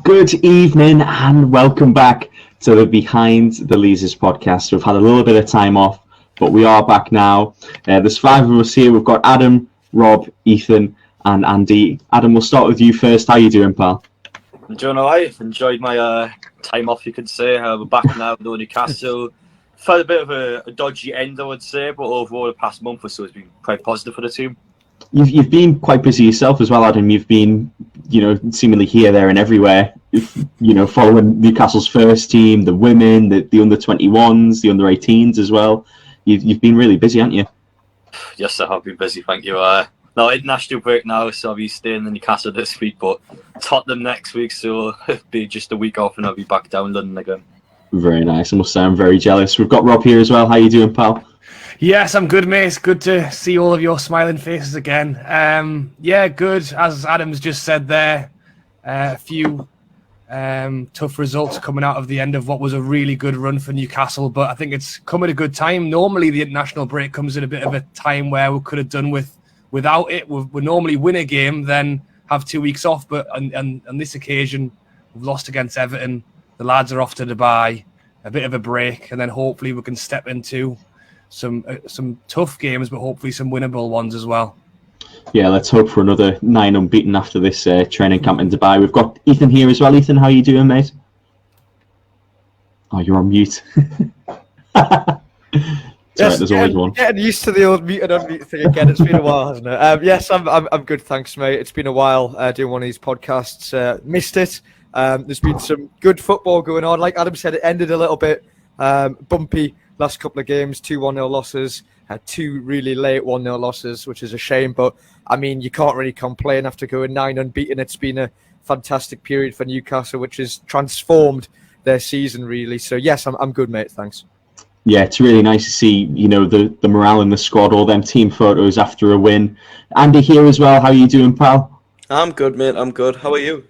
Good evening and welcome back to the Behind the Leazes podcast. We've had a little bit of time off, but we are back now. There's five of us here. We've got Adam, Rob, Ethan and Andy. Adam, we'll start with you first. How you doing, pal? I'm doing alright. Enjoyed my time off, you could say. We're back now with Newcastle. Felt a bit of a dodgy end, I would say, but overall the past month or so has been quite positive for the team. You've been quite busy yourself as well, Adam. You've been, seemingly here, there and everywhere, following Newcastle's first team, the women, the under-21s, the under-18s as well. You've been really busy, haven't you? Yes, I have been busy, thank you. No, international break now, so I'll be staying in Newcastle this week, but Tottenham next week, so it'll be just a week off and I'll be back down London again. Very nice. I must say I'm very jealous. We've got Rob here as well. How you doing, pal? Yes, I'm good, mate. It's good to see all of your smiling faces again. Yeah, good. As Adam's just said there, a few tough results coming out of the end of what was a really good run for Newcastle, but I think it's come at a good time. Normally, the international break comes at a bit of a time where we could have done without it. We normally win a game, then have 2 weeks off, but on this occasion, we've lost against Everton. The lads are off to Dubai, a bit of a break, and then hopefully we can step into some tough games, but hopefully some winnable ones as well. Yeah, let's hope for another 9 unbeaten after this training camp in Dubai. We've got Ethan here as well. Ethan, how you doing, mate? Oh, you're on mute. Yes, there's always one. Getting used to the old mute and unmute thing again. It's been a while, hasn't it? Yes, I'm good, thanks, mate. It's been a while doing one of these podcasts. Missed it. There's been some good football going on. Like Adam said, it ended a little bit bumpy. Last couple of games, 2 1-0 losses, had 2 really late 1-0 losses, which is a shame. But, I mean, you can't really complain after going 9 unbeaten. It's been a fantastic period for Newcastle, which has transformed their season, really. So, yes, I'm good, mate. Thanks. Yeah, it's really nice to see, the morale in the squad, all them team photos after a win. Andy here as well. How are you doing, pal? I'm good, mate. I'm good. How are you?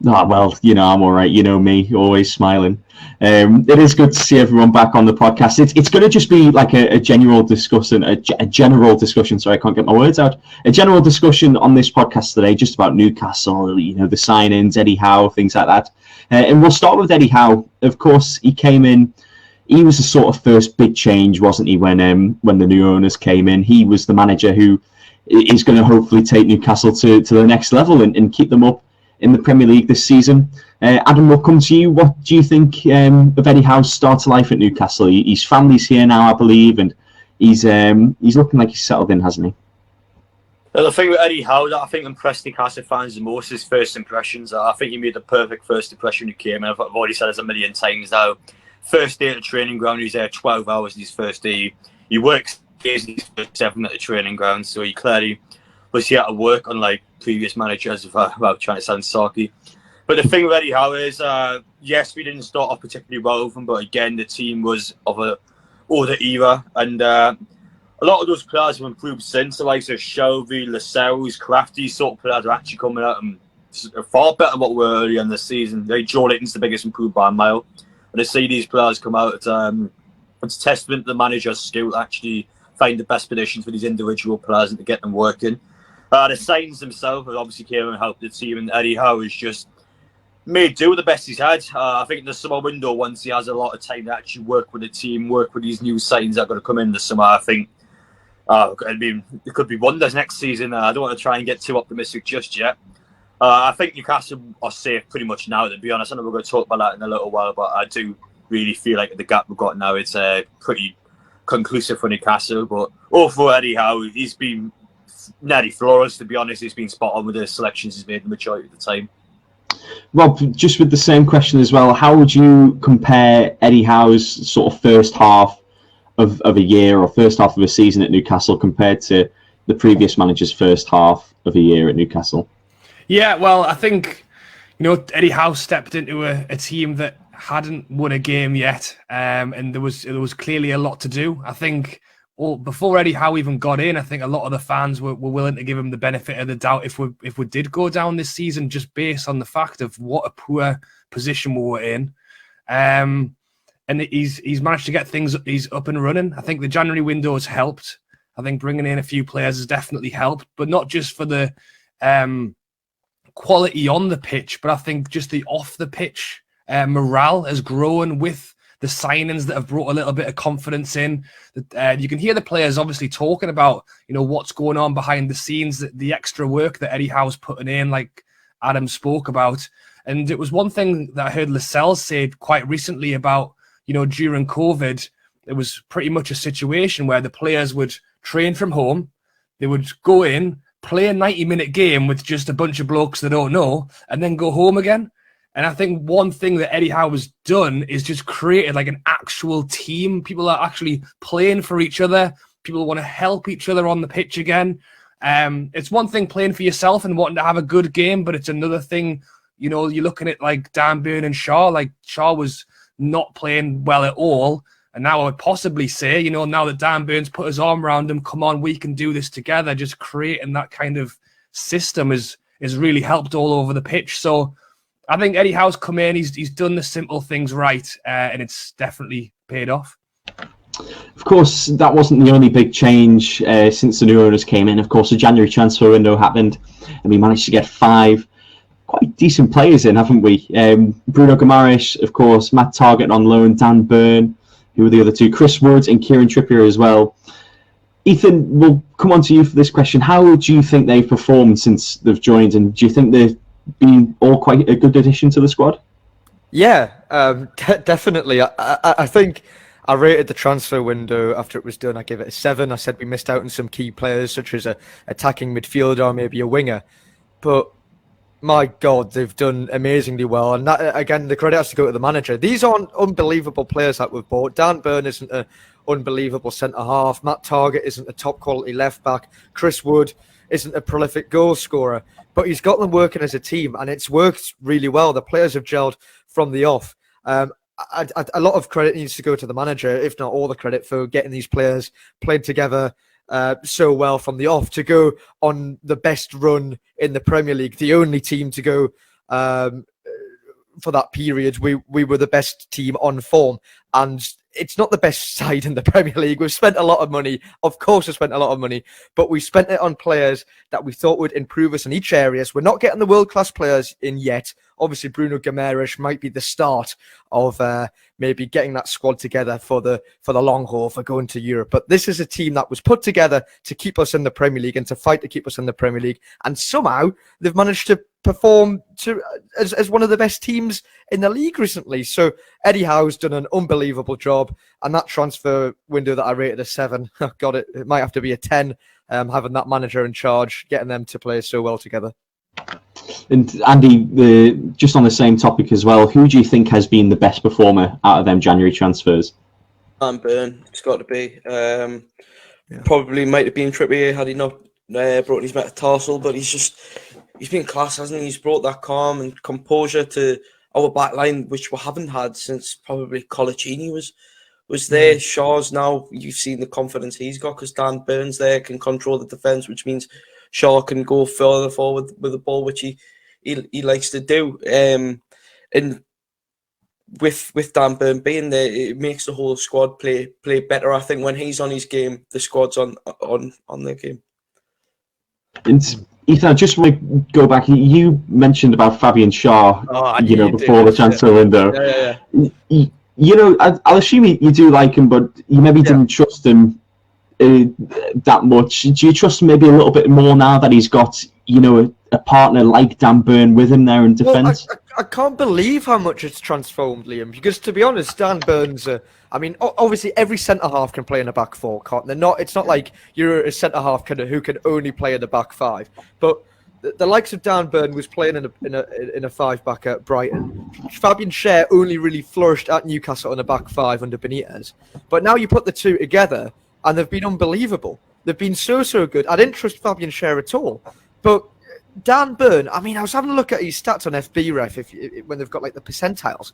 Oh, well, I'm all right. You know me, always smiling. It is good to see everyone back on the podcast. It's going to just be like a general discussion. A general discussion. Sorry, I can't get my words out. A general discussion on this podcast today, just about Newcastle. The sign-ins, Eddie Howe, things like that. And we'll start with Eddie Howe. Of course, he came in. He was the sort of first big change, wasn't he? When the new owners came in, he was the manager who is going to hopefully take Newcastle to the next level and keep them up in the Premier League this season. Adam, we'll come to you. What do you think of Eddie Howe's start to life at Newcastle? His family's here now, I believe, and he's looking like he's settled in, hasn't he? The thing with Eddie Howe that I think impressed Newcastle fans the most is first impressions. I think he made the perfect first impression when he came in. I've already said this a million times now. First day at the training ground, he was there 12 hours in his first day. He works days in his first 7 at the training ground, so he clearly was here to work, unlike previous managers, without trying to sound sarky. But the thing with Eddie Howe is, yes, we didn't start off particularly well with him, but again, the team was of an older era, and a lot of those players have improved since. The likes of Shelby, Lascelles, Crafty sort of players are actually coming out and far better than what were earlier in the season. Joe Layton's the biggest improved by a mile. And to see these players come out, it's a testament to the manager's skill to actually find the best positions for these individual players and to get them working. The signs themselves have obviously came and helped the team, and Eddie Howe has just made do with the best he's had. I think in the summer window, once he has a lot of time to actually work with the team, work with these new signs that are going to come in the summer, I think it could be wonders next season. I don't want to try and get too optimistic just yet. I think Newcastle are safe pretty much now, to be honest. I know we're going to talk about that in a little while, but I do really feel like the gap we've got now, it's pretty conclusive for Newcastle. But overall, Eddie Howe, he's been nearly flawless, to be honest. He's been spot on with the selections he's made the majority of the time. Rob, just with the same question as well, how would you compare Eddie Howe's sort of first half of a year or first half of a season at Newcastle compared to the previous manager's first half of a year at Newcastle? Yeah, well, I think, Eddie Howe stepped into a team that hadn't won a game yet, and there was clearly a lot to do. I think before Eddie Howe even got in, I think a lot of the fans were willing to give him the benefit of the doubt if we did go down this season, just based on the fact of what a poor position we were in. And he's managed to get things he's up and running. I think the January window has helped. I think bringing in a few players has definitely helped, but not just for the quality on the pitch, but I think just the off the pitch morale has grown with the signings that have brought a little bit of confidence in. You can hear the players obviously talking about, what's going on behind the scenes, the extra work that Eddie Howe's putting in, like Adam spoke about. And it was one thing that I heard Lascelles say quite recently about, during COVID, it was pretty much a situation where the players would train from home, they would go in, play a 90-minute game with just a bunch of blokes they don't know, and then go home again. And I think one thing that Eddie Howe has done is just created like an actual team. People are actually playing for each other. People want to help each other on the pitch again. It's one thing playing for yourself and wanting to have a good game, but it's another thing, you're looking at like Dan Burn and Shaw. Like Shaw was not playing well at all. And now I would possibly say, now that Dan Burn's put his arm around him, come on, we can do this together. Just creating that kind of system is really helped all over the pitch. So I think Eddie Howe's come in, he's done the simple things right, and it's definitely paid off. Of course, that wasn't the only big change since the new owners came in. Of course, the January transfer window happened, and we managed to get 5 quite decent players in, haven't we? Bruno Guimaraes, of course, Matt Targett on loan, Dan Burn, who were the other 2, Chris Woods and Kieran Trippier as well. Ethan, we'll come on to you for this question. How do you think they've performed since they've joined, and do you think they've been all quite a good addition to the squad? Yeah, definitely. I think I rated the transfer window after it was done. I gave it a 7. I said we missed out on some key players, such as a attacking midfielder or maybe a winger. But my God, they've done amazingly well. And that, again, the credit has to go to the manager. These aren't unbelievable players that we've bought. Dan Burn isn't an unbelievable centre-half. Matt Targett isn't a top-quality left-back. Chris Wood isn't a prolific goal scorer. But he's got them working as a team, and it's worked really well. The players have gelled from the off. A lot of credit needs to go to the manager, if not all the credit, for getting these players played together so well from the off to go on the best run in the Premier League, the only team to go for that period. We were the best team on form, and it's not the best side in the Premier League. We've spent a lot of money. Of course, we've spent a lot of money, but we spent it on players that we thought would improve us in each area. We're not getting the world-class players in yet. Obviously, Bruno Guimaraes might be the start of maybe getting that squad together for the long haul, for going to Europe. But this is a team that was put together to keep us in the Premier League and to fight to keep us in the Premier League. And somehow they've managed to perform as one of the best teams in the league recently. So Eddie Howe's done an unbelievable job, and that transfer window that I rated a 7, oh God, it might have to be a 10, having that manager in charge, getting them to play so well together. And Andy, just on the same topic as well, who do you think has been the best performer out of them January transfers? Dan Burn, it's got to be. Probably might have been Trippier had he not brought his metatarsal, but he's been class, hasn't he? He's brought that calm and composure to our back line, which we haven't had since probably Colaccini was there. Shaw's now, you've seen the confidence he's got because Dan Burns there can control the defence, which means Shaw can go further forward with the ball, which he likes to do. And with Dan Burn being there, it makes the whole squad play better. I think when he's on his game, the squad's on their game. And Ethan, I just want to go back. You mentioned about Fabian Shaw, before the transfer window. I'll assume you do like him, but you maybe didn't trust him that much. Do you trust him maybe a little bit more now that he's got, a partner like Dan Burn with him there in defence? Well, I can't believe how much it's transformed, Liam, because to be honest, Dan Burns, obviously every centre-half can play in a back 4, can't they? It's not like you're a centre-half who can only play in the back 5. But the likes of Dan Burn was playing in a 5-back at Brighton. Fabian Schär only really flourished at Newcastle in a back 5 under Benitez. But now you put the two together, and they've been unbelievable. They've been so good. I didn't trust Fabian Schär at all. But Dan Burn, I was having a look at his stats on FBref when they've got like the percentiles.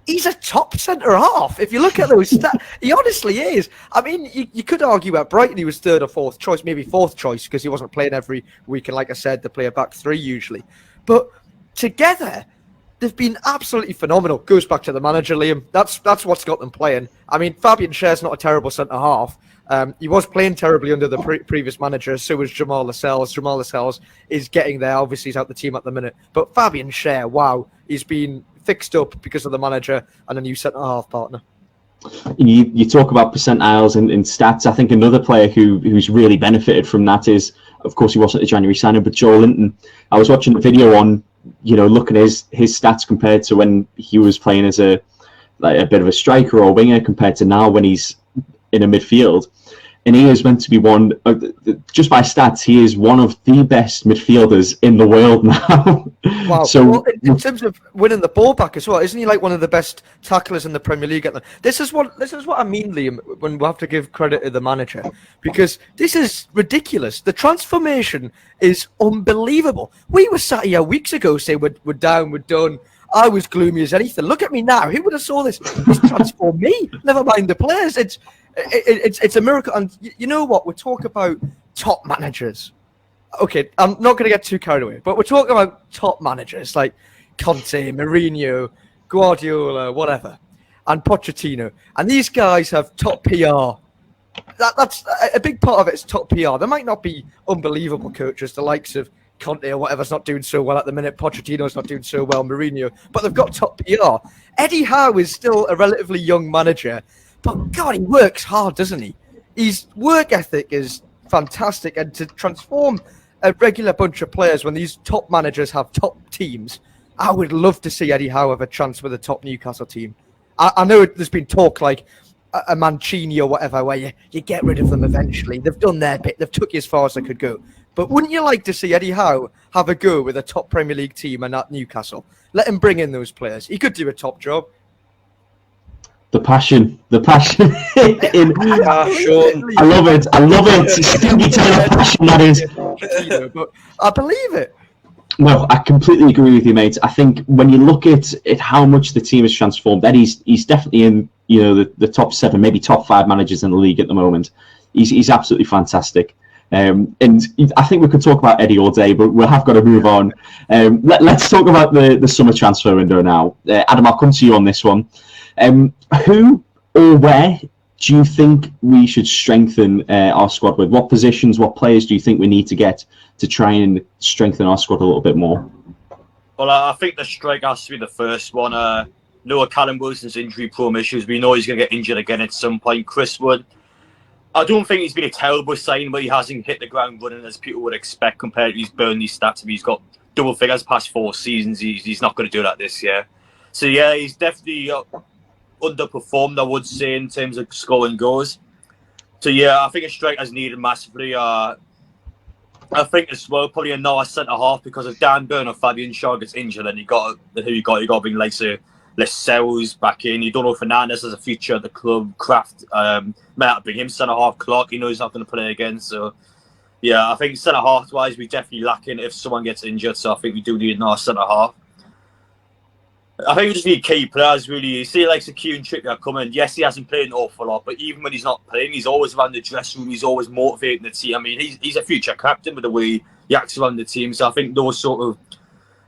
He's a top centre-half. If you look at those stats, he honestly is. You could argue at Brighton he was 3rd or 4th choice, maybe 4th choice, because he wasn't playing every week. And like I said, they play a back 3 usually. But together, they've been absolutely phenomenal. Goes back to the manager, Liam. That's what's got them playing. Fabian Schär's not a terrible centre-half. He was playing terribly under the previous manager, so was Jamal Lascelles. Jamal Lascelles is getting there. Obviously, he's out the team at the minute. But Fabian Schär, wow, he's been fixed up because of the manager and a new centre-half partner. You talk about percentiles and stats. I think another player who's really benefited from that is, of course, he wasn't a January signing, but Joe Linton. I was watching a video on, looking at his stats compared to when he was playing as a bit of a striker or winger compared to now when he's in a midfield. And he is meant to be one, just by stats, he is one of the best midfielders in the world now. Wow. So, well, in terms of winning the ball back as well, isn't he like one of the best tacklers in the Premier League? This is what I mean, Liam, when we have to give credit to the manager, because this is ridiculous. The transformation is unbelievable. We were sat here weeks ago saying we're down, we're done. I was gloomy as anything. Look at me now. Who would have saw this? It's transformed me. Never mind the players. It's a miracle. And you know what? We're talking about top managers. Okay, I'm not going to get too carried away, but we're talking about top managers like Conte, Mourinho, Guardiola, whatever, and Pochettino. And these guys have top PR. That's a big part of it is top PR. There might not be unbelievable coaches, the likes of Conte or whatever's not doing so well at the minute. Pochettino's not doing so well, Mourinho, but they've got top PR. Eddie Howe is still a relatively young manager, but God, he works hard, doesn't he? His work ethic is fantastic, and to transform a regular bunch of players when these top managers have top teams, I would love to see Eddie Howe have a chance with a top Newcastle team. I know there's been talk like a Mancini or whatever, where you get rid of them eventually. They've done their bit. They've took you as far as they could go. But wouldn't you like to see Eddie Howe have a go with a top Premier League team and at Newcastle? Let him bring in those players. He could do a top job. The passion. In, Sean. I love it. Stinky Taylor passion, that is. But I believe it. No, I completely agree with you, mate. I think when you look at how much the team has transformed, he's definitely in the top 7, maybe top 5 managers in the league at the moment. He's absolutely fantastic. And I think we could talk about Eddie all day, but we have got to move on. Let's talk about the summer transfer window now. Adam, I'll come to you on this one. Who or where do you think we should strengthen our squad with? What positions, what players do you think we need to get to try and strengthen our squad a little bit more? Well, I think the strike has to be the first one. Noah Callum Wilson's injury-prone issues. We know he's going to get injured again at some point. Chris Wood, I don't think he's been a terrible sign, but he hasn't hit the ground running as people would expect compared to his Burnley stats. He's got double figures past 4 seasons. He's not going to do that this year. So, yeah, he's definitely underperformed, I would say, in terms of scoring goals. So, yeah, I think a striker's needed massively. I think as well, probably another centre-half, because if Dan Burn or Fabian Schär gets injured, then you got to bring like Lascelles back in. You don't know if Fernandes has a future at the club. Kraft might have to bring him centre-half. Clark, he knows he's not going to play again. So, yeah, I think centre-half-wise, we're definitely lacking if someone gets injured. So I think we do need another centre-half. I think we just need key players, really. You see, like Kieran Trippier coming. Yes, he hasn't played an awful lot, but even when he's not playing, he's always around the dressing room. He's always motivating the team. I mean, he's a future captain with the way he acts around the team. So I think those sort of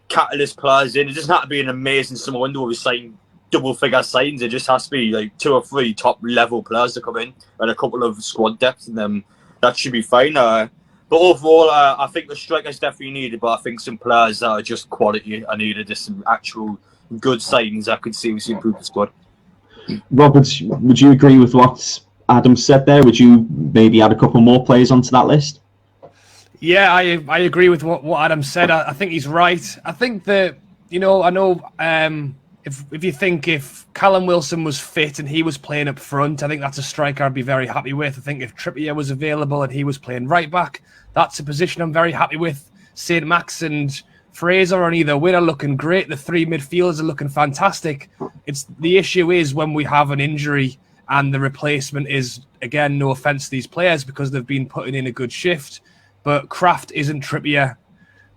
catalyst players in. It doesn't have to be an amazing summer window where we sign double-figure signs. It just has to be like 2 or 3 top-level players to come in and a couple of squad depth, and then that should be fine. But overall, I think the strikers definitely needed, but I think some players that are just quality are needed. Just some actual good signs I could see we improve the squad. Robert, would you agree with what Adam said there? Would you maybe add a couple more players onto that list? Yeah, I agree with what Adam said. I think he's right. I think that, I know if you think if Callum Wilson was fit and he was playing up front, I think that's a striker I'd be very happy with. I think if Trippier was available and he was playing right back, that's a position I'm very happy with. Saint-Max and Fraser on either wing are looking great. The 3 midfielders are looking fantastic. The issue is when we have an injury and the replacement is, again, no offence to these players because they've been putting in a good shift, but Kraft isn't Trippier,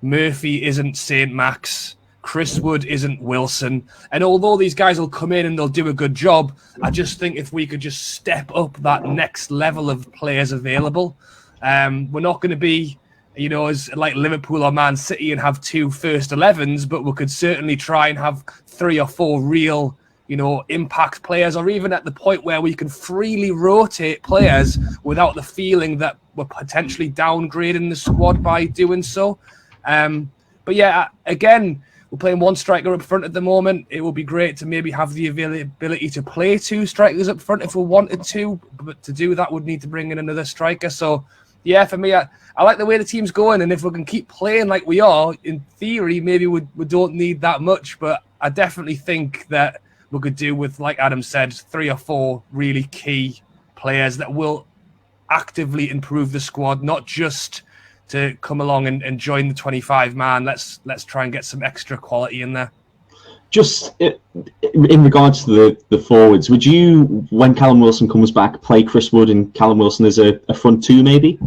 Murphy isn't Saint-Max, Chris Wood isn't Wilson. And although these guys will come in and they'll do a good job, I just think if we could just step up that next level of players available, we're not going to be, as like Liverpool or Man City and have 2 first 11s, but we could certainly try and have 3 or 4 real impact players, or even at the point where we can freely rotate players without the feeling that we're potentially downgrading the squad by doing so. But yeah, again, we're playing one striker up front at the moment. It would be great to maybe have the availability to play two strikers up front if we wanted to, but to do that, we'd need to bring in another striker. So yeah, for me, I like the way the team's going, and if we can keep playing like we are, in theory, maybe we don't need that much, but I definitely think that we could do with, like Adam said, 3 or 4 really key players that will actively improve the squad, not just to come along and join the 25-man. Let's try and get some extra quality in there. Just in regards to the forwards, would you, when Callum Wilson comes back, play Chris Wood and Callum Wilson as a front two, maybe?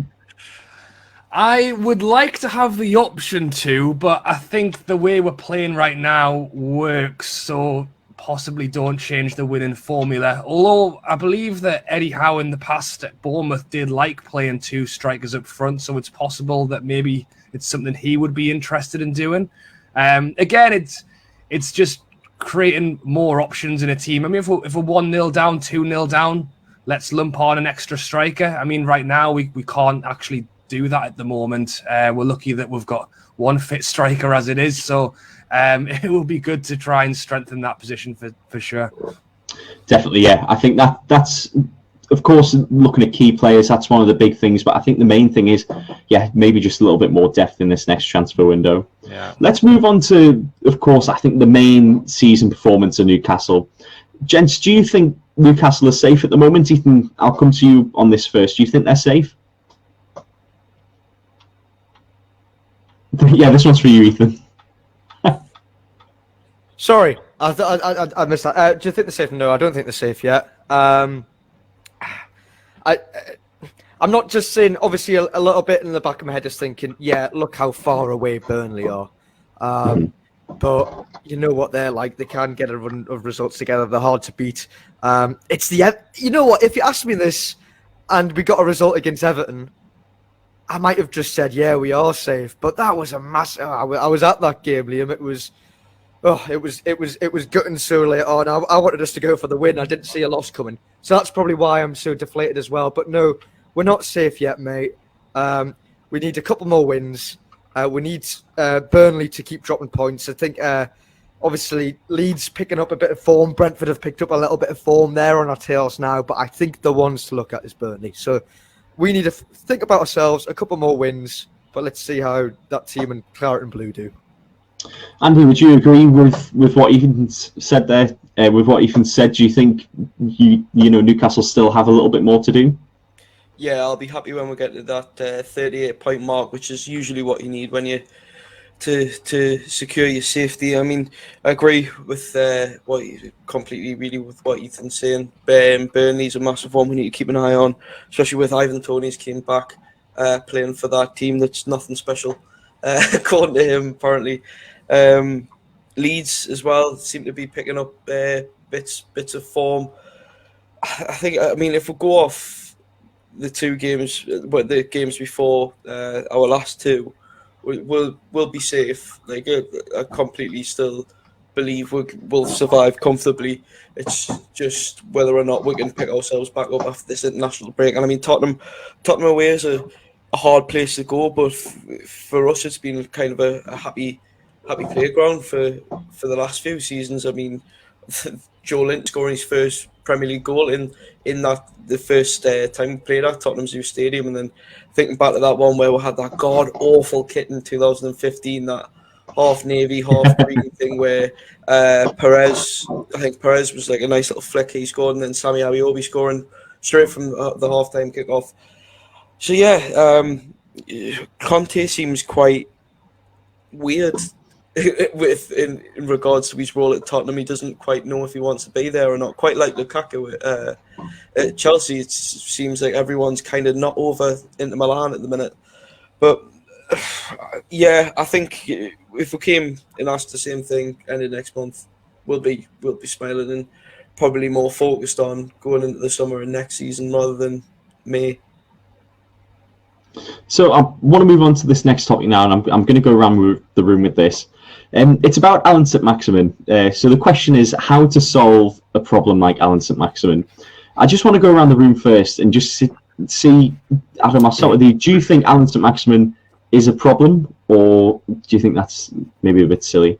I would like to have the option to, but I think the way we're playing right now works, so possibly don't change the winning formula. Although I believe that Eddie Howe in the past at Bournemouth did like playing 2 strikers up front, so it's possible that maybe it's something he would be interested in doing. Again, it's just creating more options in a team. I mean, if we're 1-0 down, 2-0 down, let's lump on an extra striker. I mean, right now we can't actually do that at the moment. We're lucky that we've got one fit striker as it is, so it will be good to try and strengthen that position for sure. Definitely, yeah. I think that's of course, looking at key players, that's one of the big things. But I think the main thing is, yeah, maybe just a little bit more depth in this next transfer window. Yeah. Let's move on to, of course, I think the main season performance of Newcastle. Gents, do you think Newcastle is safe at the moment? Ethan, I'll come to you on this first. Do you think they're safe? Yeah, this one's for you, Ethan. Sorry, I missed that. Do you think they're safe? No, I don't think they're safe yet. I'm not just saying, obviously, a little bit in the back of my head is thinking, yeah, look how far away Burnley are. But you know what they're like. They can get a run of results together. They're hard to beat. It's the, you know what, if you asked me this and we got a result against Everton, I might have just said, yeah, we are safe. But that was a massive, I was at that game, Liam. It was gutting so late on. I wanted us to go for the win. I didn't see a loss coming. So that's probably why I'm so deflated as well. But no, we're not safe yet, mate. We need a couple more wins. We need Burnley to keep dropping points. I think, obviously, Leeds picking up a bit of form. Brentford have picked up a little bit of form. They're on our tails now. But I think the ones to look at is Burnley. So we need to think about ourselves, a couple more wins. But let's see how that team in Claret and Blue do. Andy, would you agree with what Ethan said there? With what Ethan said, do you think you know Newcastle still have a little bit more to do? Yeah, I'll be happy when we get to that 38-point mark, which is usually what you need when you to secure your safety. I mean, I agree with what Ethan's saying. Burnley's a massive one we need to keep an eye on, especially with Ivan Toney's came back playing for that team that's nothing special, according to him apparently. Leeds as well seem to be picking up bits of form. I mean, if we go off the 2 games, the games before our last 2, we'll be safe. Like I completely still believe we'll survive comfortably. It's just whether or not we can pick ourselves back up after this international break. And I mean, Tottenham away is a hard place to go, but for us, it's been kind of a happy playground for the last few seasons. I mean, Joe Linton scoring his first Premier League goal in that the first time we played at Tottenham's new stadium, and then thinking back to that one where we had that god awful kit in 2015, that half navy, half green thing where Perez was like a nice little flick he scored, and then Sammy Awiobi scoring straight from the half-time kick-off. So yeah, Conte seems quite weird in regards to his role at Tottenham. He doesn't quite know if he wants to be there or not. Quite like Lukaku at Chelsea, it seems like everyone's kind of not over Inter Milan at the minute. But yeah, I think if we came and asked the same thing end of next month, we'll be smiling and probably more focused on going into the summer and next season rather than May. So I want to move on to this next topic now, and I'm going to go around the room with this. It's about Alan Saint-Maximin. So the question is how to solve a problem like Alan Saint-Maximin. I just want to go around the room first and just see, Adam, I'll start with you. Do you think Alan Saint-Maximin is a problem, or do you think that's maybe a bit silly?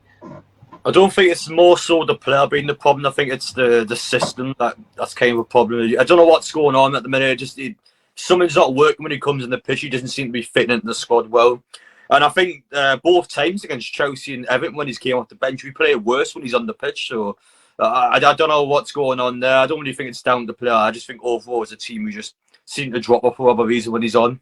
I don't think it's more so the player being the problem. I think it's the system that's kind of a problem. I don't know what's going on at the minute. Something's not working when he comes in the pitch. He doesn't seem to be fitting into the squad well. And I think both times against Chelsea and Everton, when he's came off the bench, we play worse when he's on the pitch. So I don't know what's going on there. I don't really think it's down to the player. I just think overall as a team, we just seem to drop off for whatever reason when he's on.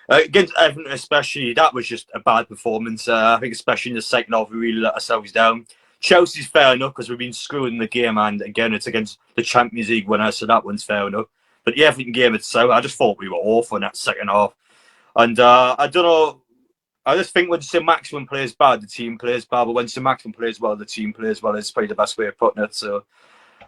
Against Everton especially, that was just a bad performance. I think especially in the second half, we really let ourselves down. Chelsea's fair enough because we've been screwed in the game, and again, it's against the Champions League winner, so that one's fair enough. But the Everton game itself, I just thought we were awful in that second half. And I don't know, I just think when Saint-Maximin plays bad, the team plays bad, but when Saint-Maximin plays well, the team plays well. It's probably the best way of putting it. So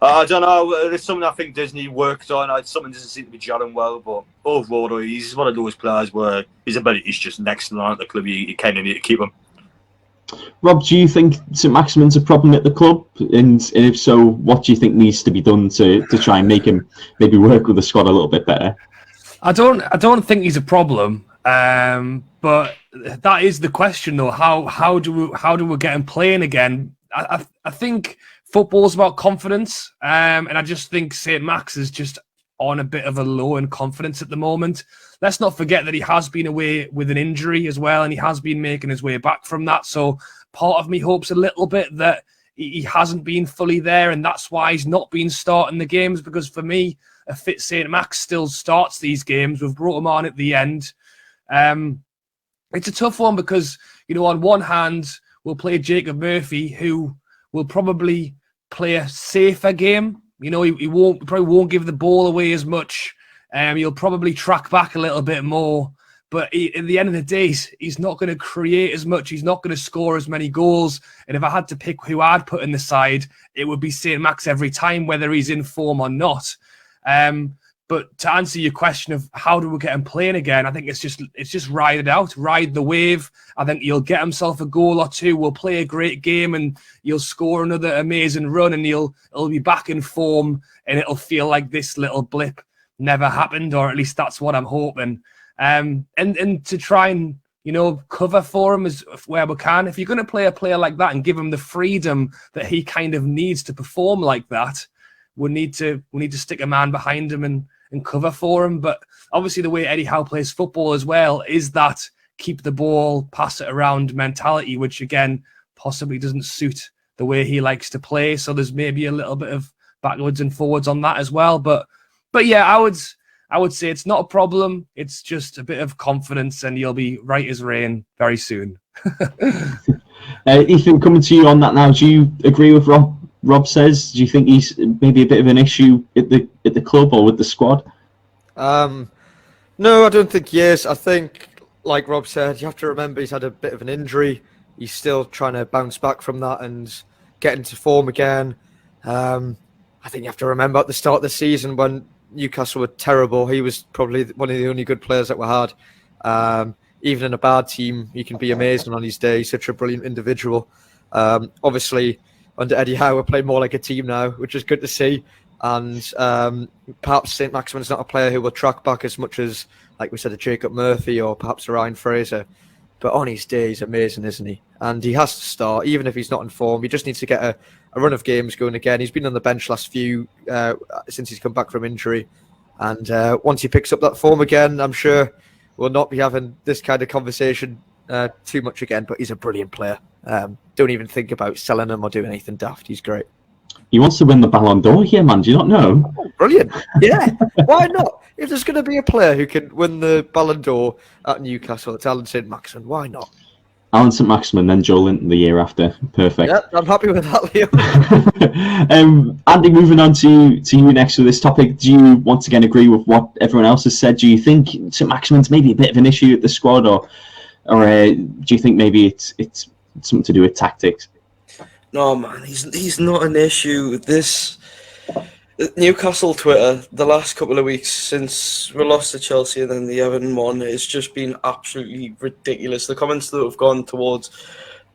I don't know. It's something I think Disney worked on. Something doesn't seem to be gelling well, but overall, he's one of those players where his ability is just next to none at the club. You kind of need to keep him. Rob, do you think Saint-Maximin's a problem at the club? And if so, what do you think needs to be done to try and make him maybe work with the squad a little bit better? I don't think he's a problem, but that is the question though. How do we get him playing again? I think football's about confidence, and I just think Saint-Max is just on a bit of a low in confidence at the moment. Let's not forget that he has been away with an injury as well, and he has been making his way back from that. So part of me hopes a little bit that he hasn't been fully there, and that's why he's not been starting the games, because for me, a fit Saint-Max still starts these games. We've brought him on at the end. It's a tough one because, on one hand, we'll play Jacob Murphy, who will probably play a safer game. He probably won't give the ball away as much. He'll probably track back a little bit more. But at the end of the day, he's not going to create as much. He's not going to score as many goals. And if I had to pick who I'd put in the side, it would be Saint-Max every time, whether he's in form or not. But to answer your question of how do we get him playing again, I think it's just ride it out, ride the wave. I think he'll get himself a goal or two. We'll play a great game and he'll score another amazing run, and he'll be back in form, and it'll feel like this little blip never happened, or at least that's what I'm hoping. And to try and cover for him is where we can. If you're going to play a player like that and give him the freedom that he kind of needs to perform like that, we need to stick a man behind him and cover for him. But obviously the way Eddie Howe plays football as well is that keep the ball, pass it around mentality, which again possibly doesn't suit the way he likes to play. So there's maybe a little bit of backwards and forwards on that as well. But yeah, I would say it's not a problem. It's just a bit of confidence, and you'll be right as rain very soon. Ethan, coming to you on that now, do you agree with Rob says? Do you think he's maybe a bit of an issue at the club or with the squad? No, I don't think he is. I think, like Rob said, you have to remember he's had a bit of an injury. He's still trying to bounce back from that and get into form again. I think you have to remember at the start of the season when Newcastle were terrible, he was probably one of the only good players that we had. Even in a bad team, he can be amazing on his day. Such a brilliant individual. Obviously, under Eddie Howe, we're playing more like a team now, which is good to see. And perhaps Saint-Maximin's not a player who will track back as much as, like we said, a Jacob Murphy or perhaps a Ryan Fraser. But on his day, he's amazing, isn't he? And he has to start, even if he's not in form. He just needs to get a run of games going again. He's been on the bench last few since he's come back from injury. And once he picks up that form again, I'm sure we'll not be having this kind of conversation too much again. But he's a brilliant player. Don't even think about selling him or doing anything daft. He's great. He wants to win the Ballon d'Or here, man. Do you not know? Oh, brilliant. Yeah. Why not? If there's going to be a player who can win the Ballon d'Or at Newcastle, it's Alan Saint-Maximin. Why not? Alan Saint-Maximin, then Joe Linton the year after. Perfect. Yeah, I'm happy with that, Leo. Andy, moving on to you next with this topic. Do you once again agree with what everyone else has said? Do you think Saint-Maximin's maybe a bit of an issue at the squad, or do you think maybe it's something to do with tactics? No, man, he's not an issue. This Newcastle Twitter, the last couple of weeks since we lost to Chelsea and then the Everton one, it's just been absolutely ridiculous. The comments that have gone towards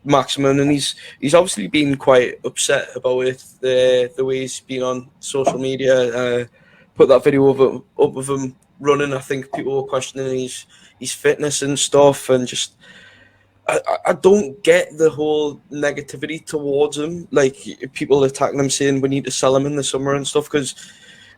Maximin, and he's obviously been quite upset about it. The way he's been on social media, put that video up of him running. I think people were questioning his fitness and stuff, and just I don't get the whole negativity towards him. Like, people attacking him, saying we need to sell him in the summer and stuff, because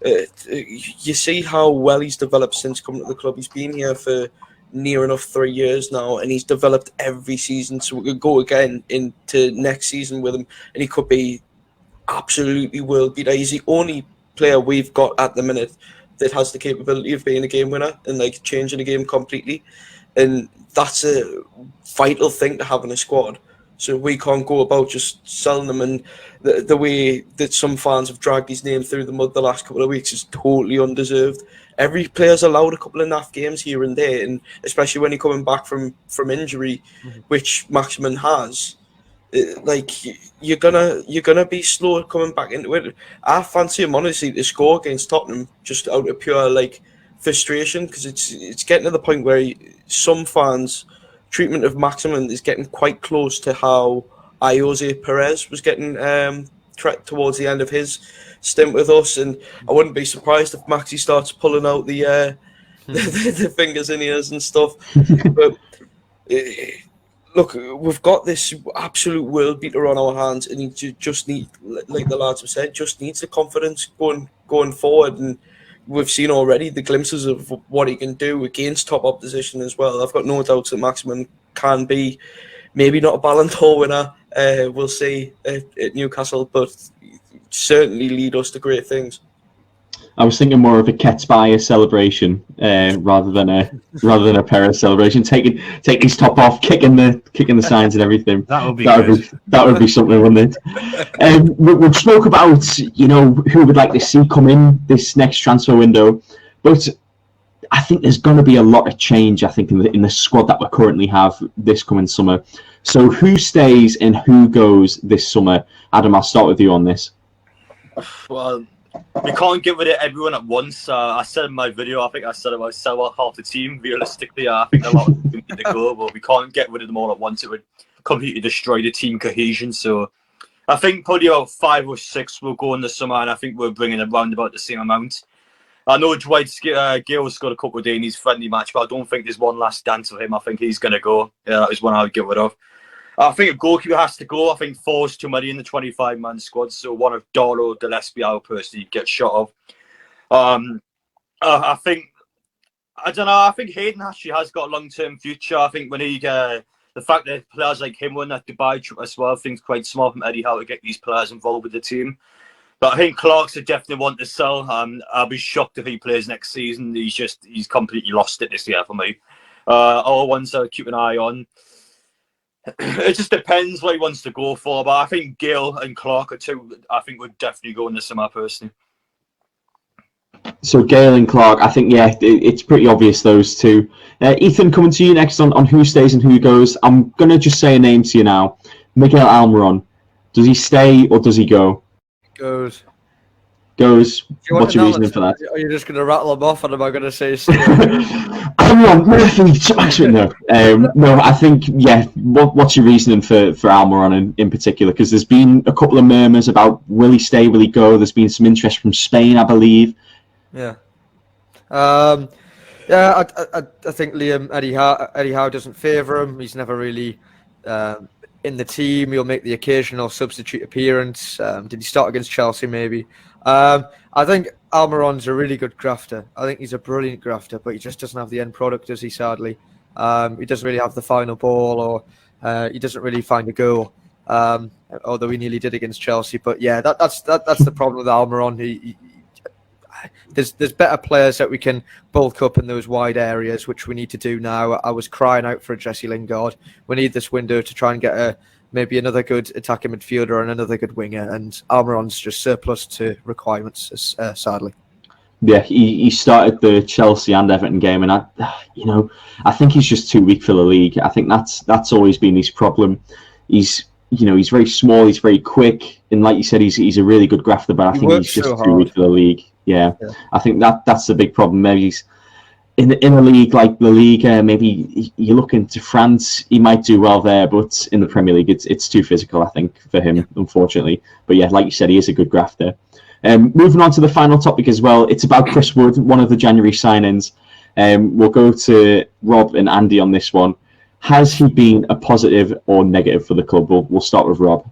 you see how well he's developed since coming to the club. He's been here for near enough 3 years now, and he's developed every season. So we could go again into next season with him, and he could be absolutely world beater. He's the only player we've got at the minute that has the capability of being a game winner and like changing the game completely. And that's a vital thing to have in a squad. So we can't go about just selling them. And the way that some fans have dragged his name through the mud the last couple of weeks is totally undeserved. Every player's allowed a couple of naff games here and there, and especially when you're coming back from injury, which Maximin has. Like, you're gonna be slow coming back into it. I fancy him honestly to score against Tottenham just out of pure like frustration, because it's getting to the point where some fans' treatment of Maximin is getting quite close to how Jose Perez was getting towards the end of his stint with us. And I wouldn't be surprised if Maxi starts pulling out the fingers in ears and stuff. But look, we've got this absolute world beater on our hands, and he just need, like the lads have said, just needs the confidence going forward. And we've seen already the glimpses of what he can do against top opposition as well. I've got no doubts that Maximin can be, maybe not a Ballon d'Or winner, we'll see at Newcastle, but certainly lead us to great things. I was thinking more of a Ketsbayer celebration rather than a Perez celebration. Taking his top off, kicking the signs and everything. That would be something, wouldn't it? We've spoke about who we'd like to see come in this next transfer window, but I think there's going to be a lot of change. I think in the squad that we currently have this coming summer. So who stays and who goes this summer? Adam, I'll start with you on this. Well, we can't get rid of everyone at once. I said in my video, I think I said about sell out half the team. Realistically, I think a lot of them need to go, but we can't get rid of them all at once. It would completely destroy the team cohesion. So I think probably about 5 or 6 will go in the summer, and I think we're bringing around about the same amount. I know Dwight Gale scored a couple of days in his friendly match, but I don't think there's one last dance for him. I think he's going to go. Yeah, that was one I would get rid of. I think a goalkeeper has to go. I think 4's too many in the 25-man squad, so one of Doro, Gillespie, I would personally get shot of. I think Hayden actually has got a long-term future. I think when the fact that players like him won that Dubai trip as well, I think it's quite smart from Eddie Howe to get these players involved with the team. But I think Clark's definitely want to sell. I'll be shocked if he plays next season. He's completely lost it this year for me. All ones I'll keep an eye on. It just depends what he wants to go for, but I think Gale and Clark are two I think would definitely go in the summer personally. So Gale and Clark, I think, yeah, it's pretty obvious those two. Ethan, coming to you next on who stays and who goes. I'm going to just say a name to you now. Miguel Almiron. Does he stay or does he go? Goes. What's your reasoning for that? Are you just going to rattle them off, and am I going to say? Almiron, Murphy, no. No, I think, yeah. What's your reasoning for Almiron in particular? Because there's been a couple of murmurs about will he stay, will he go? There's been some interest from Spain, I believe. Yeah. I think Eddie Howe doesn't favour him. He's never really in the team. He'll make the occasional substitute appearance. Did he start against Chelsea? Maybe. I think Almiron's a really good grafter. I think he's a brilliant grafter, but he just doesn't have the end product, does he? Sadly, he doesn't really have the final ball, or he doesn't really find a goal. Although he nearly did against Chelsea. But yeah, that's the problem with Almiron. There's better players that we can bulk up in those wide areas, which we need to do now. I was crying out for a Jesse Lingard. We need this window to try and get maybe another good attacking midfielder and another good winger, and Almiron's just surplus to requirements, sadly. Yeah, he started the Chelsea and Everton game, and I think he's just too weak for the league. I think that's always been his problem. He's very small, he's very quick, and like you said, he's a really good grafter, but I think he's just too weak for the league. Yeah. I think that's the big problem. Maybe in a league like the Liga, maybe you look into France, he might do well there, but in the Premier League, it's too physical, I think, for him, unfortunately. But yeah, like you said, he is a good grafter. Moving on to the final topic as well, it's about Chris Wood, one of the January signings. We'll go to Rob and Andy on this one. Has he been a positive or negative for the club? We'll start with Rob.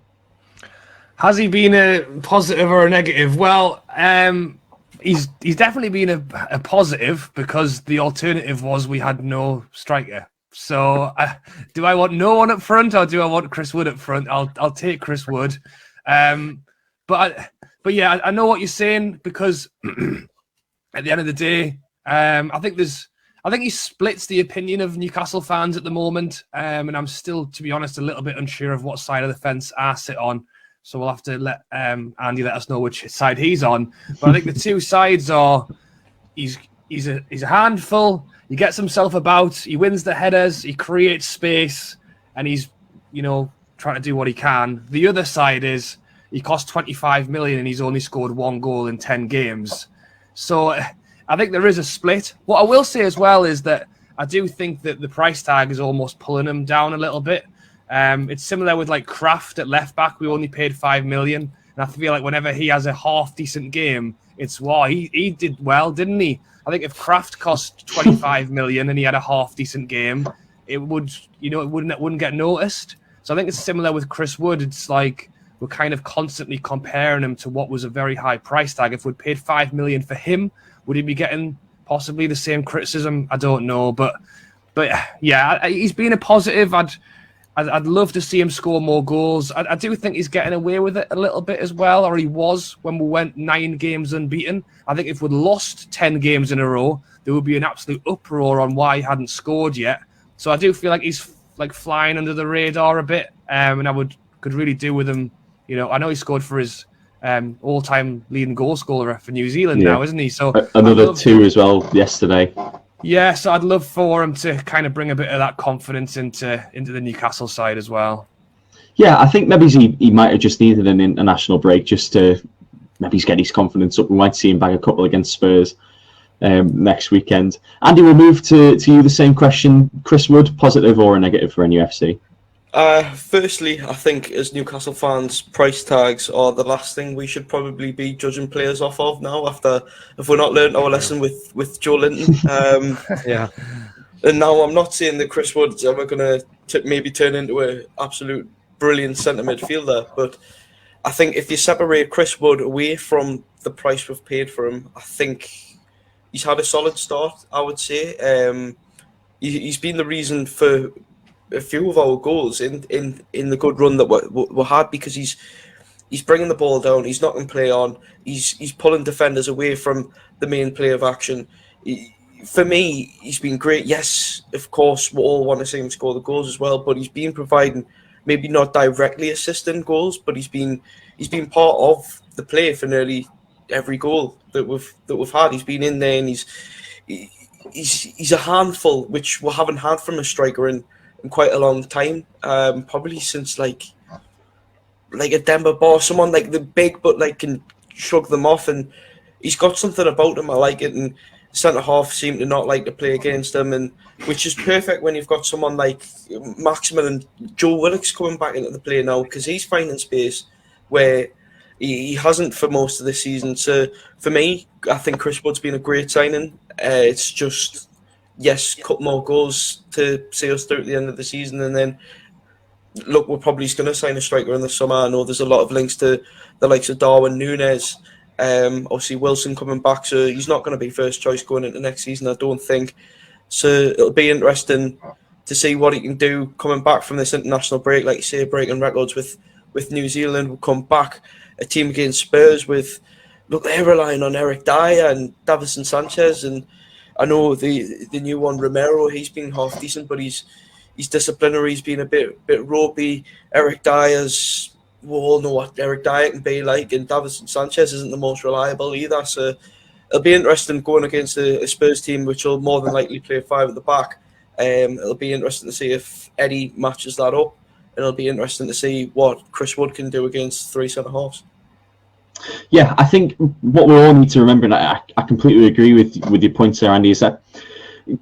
Has he been a positive or a negative? Well, he's definitely been a positive, because the alternative was we had no striker. So do I want no one up front, or do I want Chris Wood up front? I'll take Chris Wood. But yeah, I know what you're saying, because at the end of the day, I think he splits the opinion of Newcastle fans at the moment, and I'm still, to be honest, a little bit unsure of what side of the fence I sit on. So we'll have to let Andy let us know which side he's on. But I think the two sides are he's a handful. He gets himself about. He wins the headers. He creates space, and he's trying to do what he can. The other side is he cost 25 million and he's only scored 1 goal in 10 games. So I think there is a split. What I will say as well is that I do think that the price tag is almost pulling him down a little bit. It's similar with like Kraft at left back. We only paid 5 million, and I feel like whenever he has a half decent game, it's he did well, didn't he? I think if Kraft cost 25 million and he had a half decent game, it would it wouldn't get noticed. So I think it's similar with Chris Wood. It's like we're kind of constantly comparing him to what was a very high price tag. If we'd paid 5 million for him, would he be getting possibly the same criticism? I don't know, but yeah, he's been a positive. I'd love to see him score more goals. I do think he's getting away with it a little bit as well, or he was when we went 9 games unbeaten. I think if we'd lost 10 games in a row, there would be an absolute uproar on why he hadn't scored yet. So I do feel like he's like flying under the radar a bit, and I could really do with him. I know he scored for his all-time leading goal scorer for New Zealand now, isn't he? So another 2 as well yesterday. Yeah, so I'd love for him to kind of bring a bit of that confidence into the Newcastle side as well. Yeah, I think maybe he might have just needed an international break just to maybe get his confidence up. We might see him bag a couple against Spurs next weekend. Andy, we'll move to you the same question. Chris Wood, positive or a negative for NUFC? Firstly, I think as Newcastle fans, price tags are the last thing we should probably be judging players off of now. If we're not learned our lesson with Joe Linton, yeah. And now I'm not saying that Chris Wood's ever going to maybe turn into an absolute brilliant centre midfielder, but I think if you separate Chris Wood away from the price we've paid for him, I think he's had a solid start. I would say he's been the reason for a few of our goals in the good run that we had, because he's bringing the ball down, he's knocking play on, he's pulling defenders away from the main play of action. For me, he's been great. Yes, of course, we all want to see him score the goals as well, but he's been providing, maybe not directly assisting goals, but he's been part of the play for nearly every goal that we've had. He's been in there, and he's a handful, which we haven't had from a striker in quite a long time, probably since like a Demba Ba, someone like the big but like can shrug them off, and he's got something about him. I like it, and centre half seem to not like to play against him, and which is perfect when you've got someone like Maximin and Joe Willock's coming back into the play now, because he's finding space where he hasn't for most of the season. So for me, I think Chris Wood's been a great signing. It's just, yes, couple more goals to see us through at the end of the season, and then look, we're probably going to sign a striker in the summer. I know there's a lot of links to the likes of Darwin Núñez. Obviously Wilson coming back, so he's not going to be first choice going into next season, I don't think. So it'll be interesting to see what he can do coming back from this international break. Like you say, breaking records with New Zealand. We'll come back a team against Spurs with, look, they're relying on Eric Dyer and Davinson Sanchez, and I know the new one, Romero, he's been half decent, but he's disciplinary, he's been a bit ropey. Eric Dyer's, we all know what Eric Dyer can be like, and Davinson Sanchez isn't the most reliable either. So it'll be interesting going against a Spurs team which will more than likely play 5 at the back. It'll be interesting to see if Eddie matches that up, and it'll be interesting to see what Chris Wood can do against 3 centre-halves. Yeah, I think what we all need to remember, and I completely agree with your points there, Andy, is that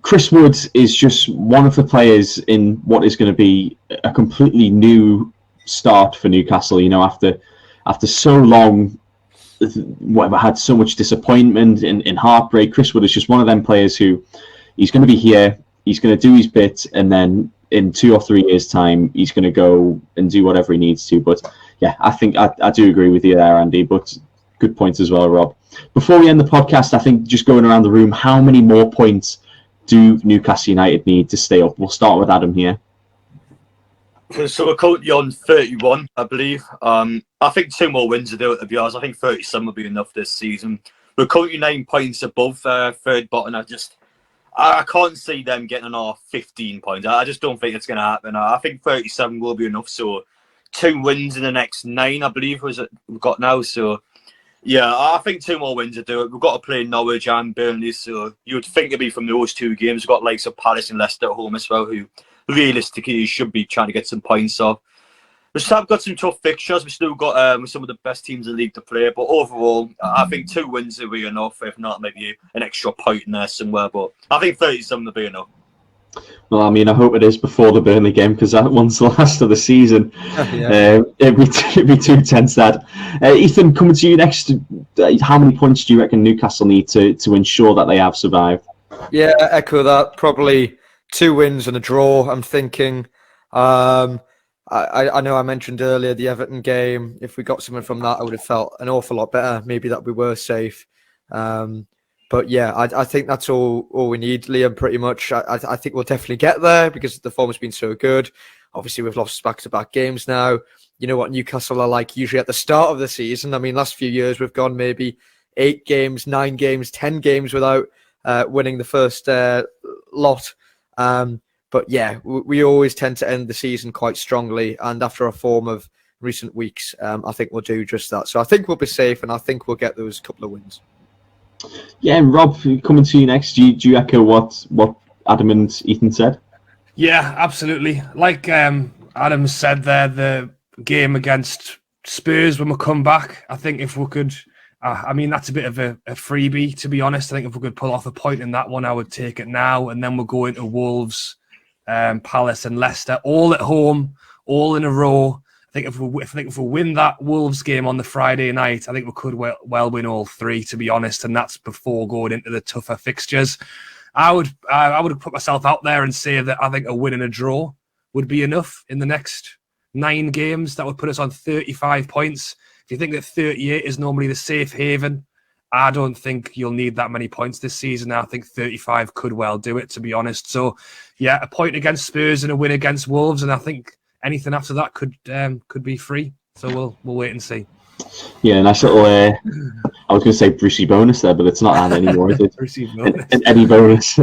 Chris Wood is just one of the players in what is going to be a completely new start for Newcastle. You know, after so long, had so much disappointment and heartbreak. Chris Wood is just one of them players who he's going to be here. He's going to do his bit, and then in 2 or 3 years' time, he's going to go and do whatever he needs to. But yeah, I think I do agree with you there, Andy. But good points as well, Rob. Before we end the podcast, I think just going around the room, how many more points do Newcastle United need to stay up? We'll start with Adam here. So we're currently on 31, I believe. I think 2 more wins will do it, to be honest. I think 37 will be enough this season. We're currently 9 points above third bottom. I can't see them getting another 15 points. I just don't think it's going to happen. I think 37 will be enough. So 2 wins in the next 9, I believe, we've got now. So yeah, I think 2 more wins will do it. We've got to play Norwich and Burnley. So you would think it'd be from those 2 games. We've got likes of Palace and Leicester at home as well, who realistically should be trying to get some points off. We still have got some tough fixtures. We still got some of the best teams in the league to play. But overall, I think 2 wins will be enough. If not, maybe an extra point in there somewhere. But I think 37 will be enough. Well, I mean, I hope it is before the Burnley game, because that one's the last of the season. It'd be too tense, that. Ethan, coming to you next, how many points do you reckon Newcastle need to ensure that they have survived? Yeah, echo that. Probably 2 wins and a draw, I'm thinking. I know I mentioned earlier the Everton game. If we got something from that, I would have felt an awful lot better. Maybe that we were safe. But yeah, I think that's all we need, Liam, pretty much. I think we'll definitely get there because the form has been so good. Obviously, we've lost back-to-back games now. You know what Newcastle are like usually at the start of the season. I mean, last few years we've gone maybe 8 games, 9 games, 10 games without winning the first lot. But yeah, we always tend to end the season quite strongly. And after a form of recent weeks, I think we'll do just that. So I think we'll be safe, and I think we'll get those couple of wins. Yeah, and Rob, coming to you next, do you echo what Adam and Ethan said? Yeah, absolutely. Like Adam said there, the game against Spurs when we come back, I think if we could, I mean, that's a bit of a freebie, to be honest. I think if we could pull off a point in that one, I would take it now. And then we'll go into Wolves, Palace and Leicester, all at home, all in a row. I think if we win that Wolves game on the Friday night, I think we could well win all 3, to be honest, and that's before going into the tougher fixtures. I would put myself out there and say that I think a win and a draw would be enough in the next 9 games. That would put us on 35 points. If you think that 38 is normally the safe haven, I don't think you'll need that many points this season. I think 35 could well do it, to be honest. So, yeah, a point against Spurs and a win against Wolves, and I think anything after that could be free. So we'll wait and see. Yeah, nice little. I was going to say Brucey bonus there, but it's not that anymore, is it? Brucey bonus. An Eddie bonus.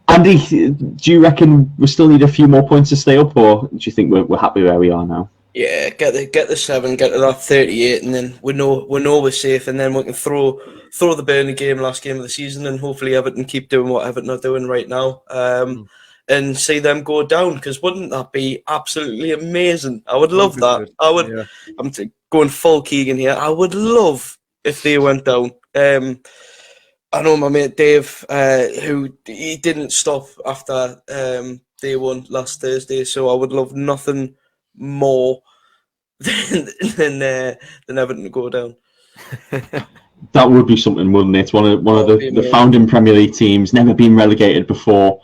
Andy, do you reckon we still need a few more points to stay up, or do you think we're happy where we are now? Yeah, get the 7, get to that 38, and then we know we're safe, and then we can throw the Burnley game, last game of the season, and hopefully Everton keep doing what Everton are doing right now. And see them go down, because wouldn't that be absolutely amazing? I would love that. I would. Yeah. I'm going full Keegan here. I would love if they went down. I know my mate Dave, who he didn't stop after day 1 last Thursday, so I would love nothing more than Everton to go down. That would be something, wouldn't it? One of the founding Premier League teams, never been relegated before.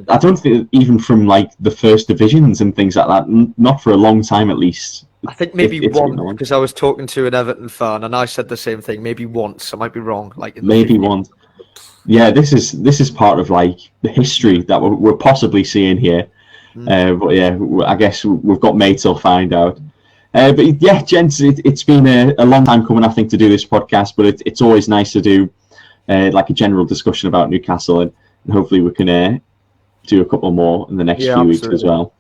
I don't think even from like the first divisions and things like that, not for a long time at least. I think maybe one, because I was talking to an Everton fan and I said the same thing. Maybe once, I might be wrong. Like maybe once. Yeah, this is part of like the history that we're possibly seeing here. But yeah, I guess we've got May till find out. But yeah, gents, it's been a long time coming, I think, to do this podcast. But it's always nice to do like a general discussion about Newcastle, and hopefully we can do a couple more in the next few weeks as well.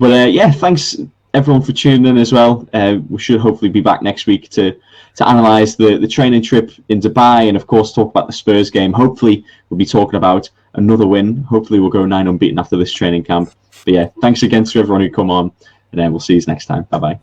But yeah, thanks everyone for tuning in as well. We should hopefully be back next week to analyse the training trip in Dubai, and of course talk about the Spurs game. Hopefully we'll be talking about another win. Hopefully we'll go 9 unbeaten after this training camp. But yeah, thanks again to everyone who come on, and then we'll see you next time. Bye bye.